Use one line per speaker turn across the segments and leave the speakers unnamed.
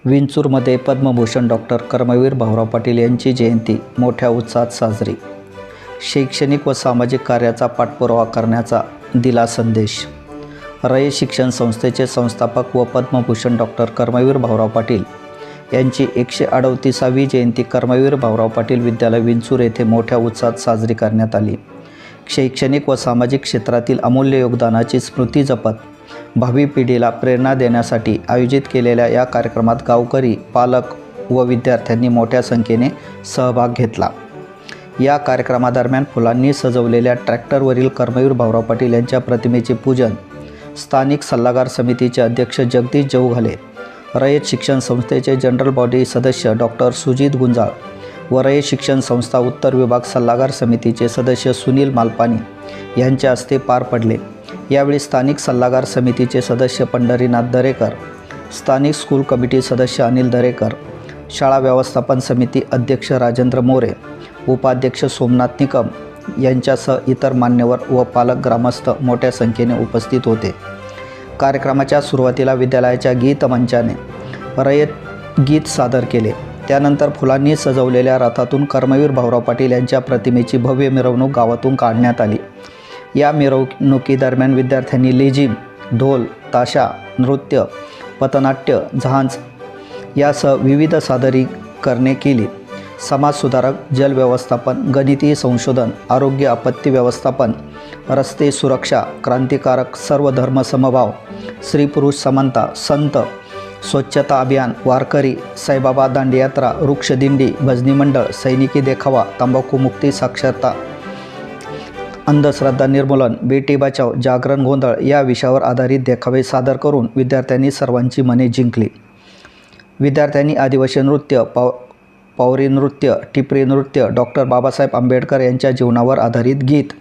विंचूरमध्ये Padma Bhushan doctor Karmaveer Bhaurao Patil यांची जयंती मोठ्या उत्साहात साजरी। शैक्षणिक व सामाजिक कार्याचा पाठपुरावा करण्याचा दिला संदेश। रयत शिक्षण संस्थेचे संस्थापक व पद्मभूषण डॉक्टर कर्मवीर भाऊराव पाटील यांची 138वी जयंती कर्मवीर भाऊराव पाटील विद्यालय विंचूर येथे मोठ्या उत्साहात साजरी करण्यात आली। शैक्षणिक व सामाजिक क्षेत्रातील अमूल्य योगदानाची स्मृती जपत भावी पिढीला प्रेरणा देण्यासाठी आयोजित केलेल्या या कार्यक्रमात गावकरी, पालक व विद्यार्थ्यांनी मोठ्या संख्येने सहभाग घेतला। या कार्यक्रमादरम्यान फुलांनी सजवलेल्या ट्रॅक्टरवरील कर्मवीर भाऊराव पाटील यांच्या प्रतिमेचे पूजन स्थानिक सल्लागार समितीचे अध्यक्ष जगदीश जवघाले, रयत शिक्षण संस्थेचे जनरल बॉडी सदस्य डॉक्टर सुजित गुंजाळ व रयत शिक्षण संस्था उत्तर विभाग सल्लागार समितीचे सदस्य सुनील मालपानी यांच्या हस्ते पार पडले। यावेळी स्थानिक सल्लागार समितीचे सदस्य पंढरीनाथ दरेकर, स्थानिक स्कूल कमिटी सदस्य अनिल दरेकर, शाळा व्यवस्थापन समिती अध्यक्ष राजेंद्र मोरे, उपाध्यक्ष सोमनाथ निकम यांच्यासह इतर मान्यवर व पालक ग्रामस्थ मोठ्या संख्येने उपस्थित होते। कार्यक्रमाच्या सुरुवातीला विद्यालयाच्या गीत मंचाने रयत गीत सादर केले। त्यानंतर फुलांनी सजवलेल्या रथातून कर्मवीर भाऊराव पाटील यांच्या प्रतिमेची भव्य मिरवणूक गावातून काढण्यात आली। या मिरवणुकीदरम्यान विद्यार्थ्यांनी लेझिम, ढोल, ताशा, नृत्य, पथनाट्य, झांज यासह विविध सादरीकरणे केली। समाजसुधारक, जल व्यवस्थापन, गणितीय संशोधन, आरोग्य, आपत्ती व्यवस्थापन, रस्ते सुरक्षा, क्रांतिकारक, सर्व धर्म समभाव, स्त्री पुरुष समानता, संत, स्वच्छता अभियान, वारकरी, साईबाबा दांडीयात्रा, वृक्षदिंडी, भजनी मंडळ, सैनिकी देखावा, तंबाखूमुक्ती, साक्षरता, अंधश्रद्धा निर्मूलन, बेटी बचाव, जागरण गोंधळ या विषयावर आधारित देखावे सादर करून विद्यार्थ्यांनी सर्वांची मने जिंकली। विद्यार्थ्यांनी आदिवासी नृत्य, पावरी नृत्य, टिपरी नृत्य, डॉक्टर बाबासाहेब आंबेडकर यांच्या जीवनावर आधारित गीत,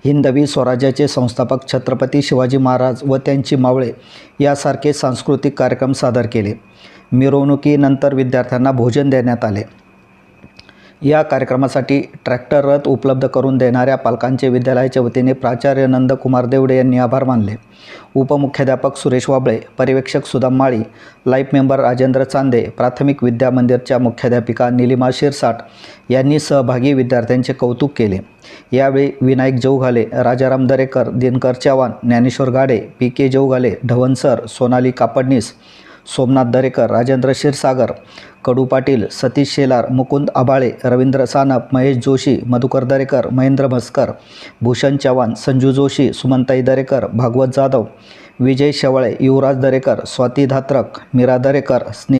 हिंदवी स्वराज्याचे संस्थापक छत्रपती शिवाजी महाराज व त्यांची मावळे यासारखे सांस्कृतिक कार्यक्रम सादर केले। मिरवणुकीनंतर विद्यार्थ्यांना भोजन देण्यात आले। या कार्यक्रमासाठी ट्रॅक्टर रथ उपलब्ध करून देणाऱ्या पालकांचे विद्यालयाच्या वतीने प्राचार्य नंदकुमार देवडे यांनी आभार मानले। उपमुख्याध्यापक सुरेश वाबळे, पर्यवेक्षक सुदाम माळी, लाईफ मेंबर राजेंद्र चांदे, प्राथमिक विद्या मंदिरच्या मुख्याध्यापिका निलिमा शिरसाट यांनी सहभागी विद्यार्थ्यांचे कौतुक केले। यावेळी विनायक जवघाले, राजाराम दरेकर, दिनकर चव्हाण, ज्ञानेश्वर गाडे, PK जवघाले, ढवण सर, सोनाली कापडनीस, सोमनाथ दरेकर, राजेंद्र क्षीरसागर, कडू पाटील, सतीश शेलार, मुकुंद आबाळे, रवींद्र सानप, महेश जोशी, मधुकर दरेकर, महेंद्र म्हस्कर, भूषण चव्हाण, संजू जोशी, सुमनताई दरेकर, भागवत जाधव, विजय शेवाळे, युवराज दरेकर, स्वाती धात्रक, मीरा दरेकर,